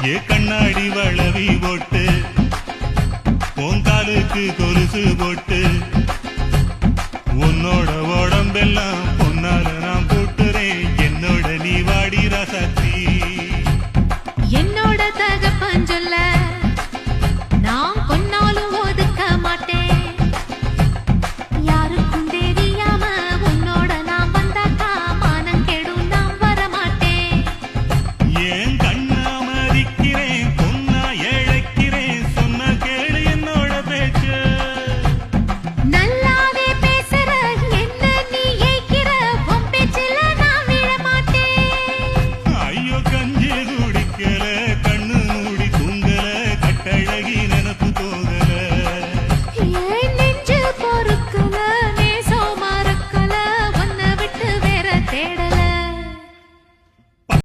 ஏ கண்ணாடி வளவி போட்டு பொங்காலுக்கு கொலுசு போட்டு உன்னோட உடம்பெல்லாம் பொன்னால நான் போட்டுறேன் என்னோட நீ வாடி ராசாத்தி என்னோட தகப்பன் சொல்ல நான் கொன்னாலும் ஒதுக்க மாட்டேன் யாருக்கும் தெரியாம உன்னோட நான் வந்தாக்கா மானம் கெடும் நான் வரமாட்டேன் ஏன்